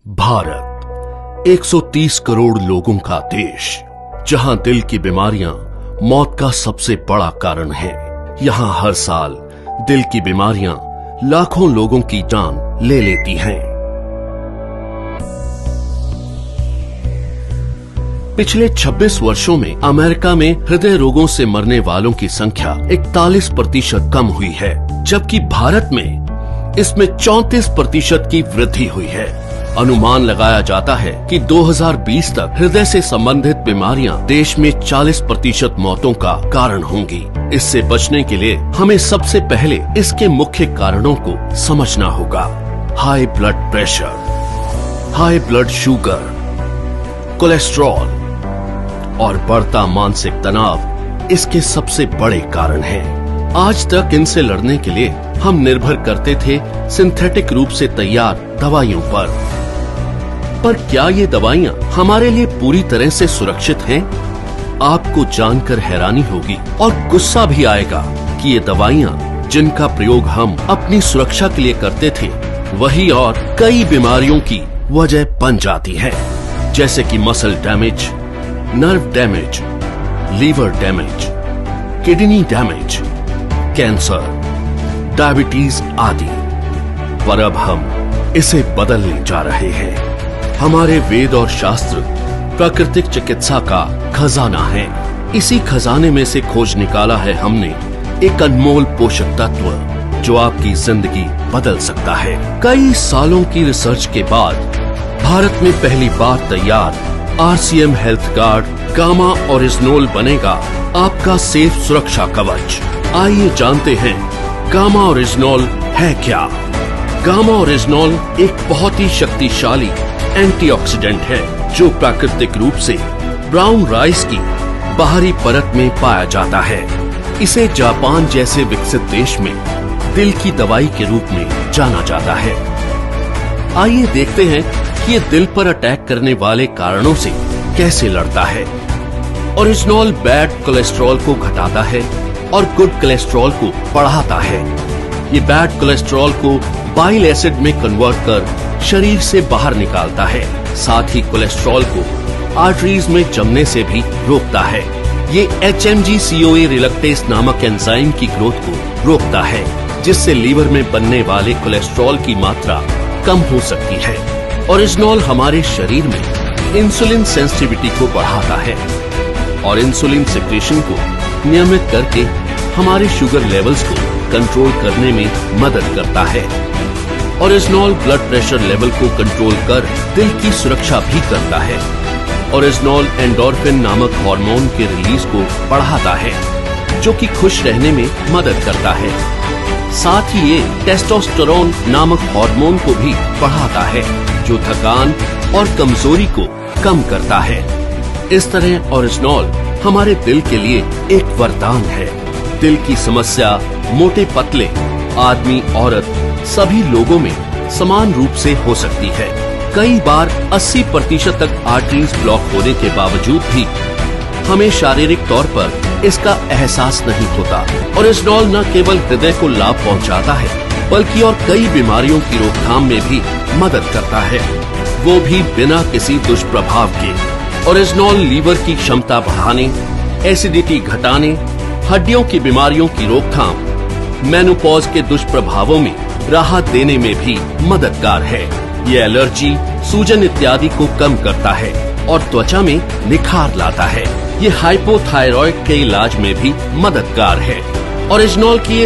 भारत 130 करोड़ लोगों का देश, जहां दिल की बीमारियां मौत का सबसे बड़ा कारण है। यहां हर साल दिल की बीमारियां लाखों लोगों की जान ले लेती हैं। पिछले 26 वर्षों में अमेरिका में हृदय रोगों से मरने वालों की संख्या 41% कम हुई है, जबकि भारत में इसमें 34% की वृद्धि हुई है। अनुमान लगाया जाता है कि 2020 तक हृदय से संबंधित बीमारियां देश में 40% मौतों का कारण होंगी। इससे बचने के लिए हमें सबसे पहले इसके मुख्य कारणों को समझना होगा। High blood pressure, high blood sugar, cholesterol और बढ़ता मानसिक तनाव इसके सबसे बड़े कारण हैं। आज तक इनसे लड़ने के लिए हम निर्भर करते थे सिंथेटिक रूप से तैयार दवाइयों पर क्या ये दवाइयाँ हमारे लिए पूरी तरह से सुरक्षित हैं? आपको जानकर हैरानी होगी और गुस्सा भी आएगा कि ये दवाइयाँ जिनका प्रयोग हम अपनी सुरक्षा के लिए करते थे, वही और कई बीमारियों की वजह बन जाती है, जैसे कि muscle damage, nerve damage, liver damage, kidney damage, cancer, diabetes आदि। पर अब हम इसे बदलने जा रहे हैं। हमारे वेद और शास्त्र प्राकृतिक चिकित्सा का खजाना है। इसी खजाने में से खोज निकाला है हमने एक अनमोल पोषक तत्व जो आपकी जिंदगी बदल सकता है। कई सालों की रिसर्च के बाद भारत में पहली बार तैयार RCM हेल्थ गार्ड गामा ओरिजिनोल बनेगा आपका सेफ सुरक्षा कवच। आइए जानते हैं गामा ओरिजिनोल है क्या। गामा ओरिजिनोल एक बहुत ही शक्तिशाली एंटीऑक्सीडेंट है जो प्राकृतिक रूप से ब्राउन राइस की बाहरी परत में पाया जाता है। इसे जापान जैसे विकसित देश में दिल की दवाई के रूप में जाना जाता है। आइए देखते हैं कि ये दिल पर अटैक करने वाले कारणों से कैसे लड़ता है। ओरिजिनोल बैड कोलेस्ट्रॉल को घटाता है और गुड कोलेस्ट्रॉल को बढ़ाता है। ये बैड कोलेस्ट्रॉल को बाइल एसिड में कन्वर्ट कर शरीर से बाहर निकालता है। साथ ही कोलेस्ट्रॉल को आर्टरीज में जमने से भी रोकता है। ये HMG-CoA रिलक्टेस नामक एंजाइम की ग्रोथ को रोकता है, जिससे लीवर में बनने वाले कोलेस्ट्रॉल की मात्रा कम हो सकती है। ओरिजिनोल हमारे शरीर में इंसुलिन सेंसिटिविटी को बढ़ाता है और इंसुलिन सिक्रेशन को नियमित करके हमारे शुगर लेवल्स को कंट्रोल करने में मदद करता है। ओरिजिनोल ब्लड प्रेशर लेवल को कंट्रोल कर दिल की सुरक्षा भी करता है। ओरिजिनोल एंडोर्फिन नामक हार्मोन के रिलीज को बढ़ाता है, जो कि खुश रहने में मदद करता है। साथ ही ये टेस्टोस्टेरोन नामक हार्मोन को भी बढ़ाता है, जो थकान और कमजोरी को कम करता है। इस तरह ओरिजिनोल हमारे दिल के लिए एक वरदान है। दिल की समस्या मोटे पतले, आदमी औरत सभी लोगों में समान रूप से हो सकती है। कई बार 80% तक आर्टरीज ब्लॉक होने के बावजूद भी हमें शारीरिक तौर पर इसका एहसास नहीं होता। ओरिजिनोल न केवल हृदय को लाभ पहुंचाता है, बल्कि और कई बीमारियों की रोकथाम में भी मदद करता है, वो भी बिना किसी दुष्प्रभाव के। ओरिजिनोल लीवर की क्षमता बढ़ाने, एसिडिटी घटाने, हड्डियों की बीमारियों की रोकथाम, मेनोपॉज के दुष्प्रभावों में राहत देने में भी मददगार है। ये एलर्जी, सूजन इत्यादि को कम करता है और त्वचा में निखार लाता है। ये हाइपोथायरॉइड के इलाज में भी मददगार है। ओरिजिनोल की